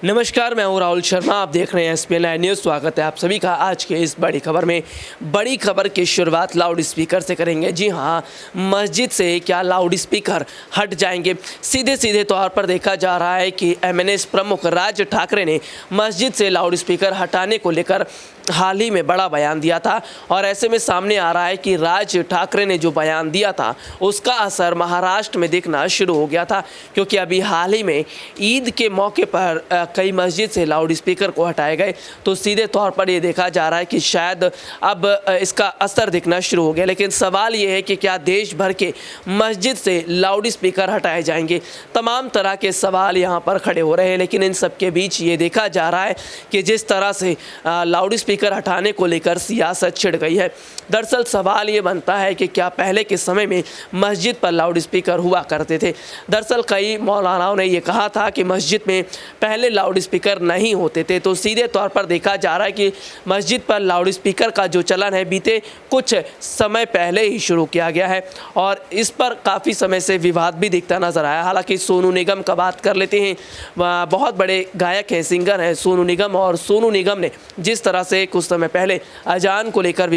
नमस्कार, मैं हूं राहुल शर्मा। आप देख रहे हैं SPN न्यूज़। स्वागत है आप सभी का आज के इस बड़ी खबर में। बड़ी खबर की शुरुआत लाउड स्पीकर से करेंगे। जी हां, मस्जिद से क्या लाउड स्पीकर हट जाएंगे? सीधे सीधे तौर पर देखा जा रहा है कि MNS प्रमुख राज ठाकरे ने मस्जिद से लाउड स्पीकर हटाने को लेकर हाल ही में बड़ा बयान दिया था और ऐसे में सामने आ रहा है कि राज ठाकरे ने जो बयान दिया था उसका असर महाराष्ट्र में दिखना शुरू हो गया था, क्योंकि अभी हाल ही में ईद के मौके पर कई मस्जिद से लाउड स्पीकर को हटाए गए। तो सीधे तौर पर ये देखा जा रहा है कि शायद अब इसका असर दिखना शुरू हो गया। लेकिन सवाल ये है कि क्या देश भर के मस्जिद से लाउड स्पीकर हटाए जाएंगे? तमाम तरह के सवाल यहाँ पर खड़े हो रहे हैं। लेकिन इन सब के बीच ये देखा जा रहा है कि जिस तरह से लाउड स्पीकर हटाने को लेकर सियासत छिड़ गई है। दरअसल सवाल ये बनता है कि क्या पहले के समय में मस्जिद पर लाउड स्पीकर हुआ करते थे? दरअसल कई मौलानाओं ने ये कहा था कि मस्जिद में पहले लाउड स्पीकर नहीं होते थे। तो सीधे तौर पर देखा जा रहा है कि मस्जिद पर लाउड स्पीकर का जो चलन है बीते कुछ समय पहले ही शुरू किया गया है और इस पर काफ़ी समय से विवाद भी दिखता नजर आया। हालांकि सोनू निगम का बात कर लेते हैं, बहुत बड़े गायक हैं, सिंगर हैं सोनू निगम, और सोनू निगम ने जिस तरह से कुछ समय पहले अजान को लेकर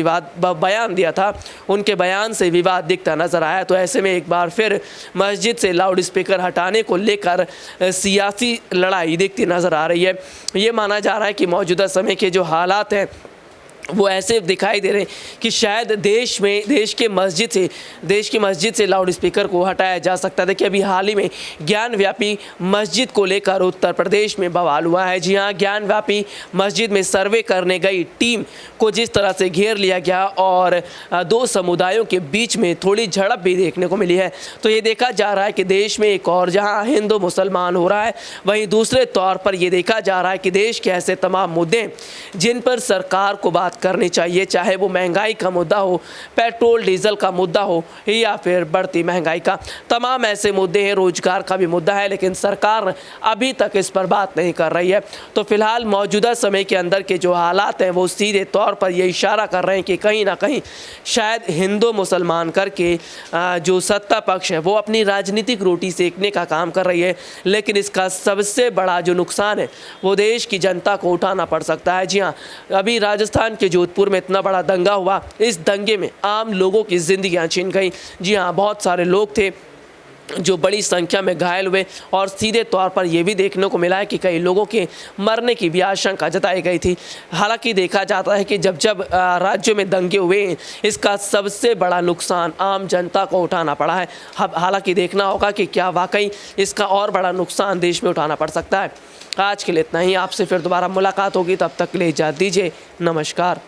बयान दिया था, उनके बयान से विवाद दिखता नजर आया। तो ऐसे में एक बार फिर मस्जिद से लाउड स्पीकर हटाने को लेकर सियासी लड़ाई दिखती नजर आ रही है। ये माना जा रहा है कि मौजूदा समय के जो हालात हैं वो ऐसे दिखाई दे रहे हैं कि शायद देश की मस्जिद से लाउड स्पीकर को हटाया जा सकता है। देखिए, अभी हाल ही में ज्ञान व्यापी मस्जिद को लेकर उत्तर प्रदेश में बवाल हुआ है। जी हाँ, ज्ञान व्यापी मस्जिद में सर्वे करने गई टीम को जिस तरह से घेर लिया गया और दो समुदायों के बीच में थोड़ी झड़प भी देखने को मिली है। तो ये देखा जा रहा है कि देश में एक और जहाँ हिंदू मुसलमान हो रहा है, वहीं दूसरे तौर पर यह देखा जा रहा है कि देश के ऐसे तमाम मुद्दे जिन पर सरकार को बात करनी चाहिए, चाहे वो महंगाई का मुद्दा हो, पेट्रोल डीजल का मुद्दा हो या फिर बढ़ती महंगाई का, तमाम ऐसे मुद्दे हैं। रोजगार का भी मुद्दा है, लेकिन सरकार अभी तक इस पर बात नहीं कर रही है। तो फिलहाल मौजूदा समय के अंदर के जो हालात हैं वो सीधे तौर पर ये इशारा कर रहे हैं कि कहीं ना कहीं शायद हिंदू मुसलमान करके जो सत्ता पक्ष है वो अपनी राजनीतिक रोटी सेकने का काम कर रही है। लेकिन इसका सबसे बड़ा जो नुकसान है वो देश की जनता को उठाना पड़ सकता है। जी हाँ, अभी राजस्थान के जोधपुर में इतना बड़ा दंगा हुआ, इस दंगे में आम लोगों की जिंदगियां छिन गई। जी हाँ, बहुत सारे लोग थे जो बड़ी संख्या में घायल हुए और सीधे तौर पर यह भी देखने को मिला है कि कई लोगों के मरने की भी आशंका जताई गई थी। हालांकि देखा जाता है कि जब राज्यों में दंगे हुए, इसका सबसे बड़ा नुकसान आम जनता को उठाना पड़ा है। हालांकि देखना होगा कि क्या वाकई इसका और बड़ा नुकसान देश में उठाना पड़ सकता है। आज के लिए इतना ही। आपसे फिर दोबारा मुलाकात होगी, तब तक के लिए इजाज़त दीजिए। नमस्कार।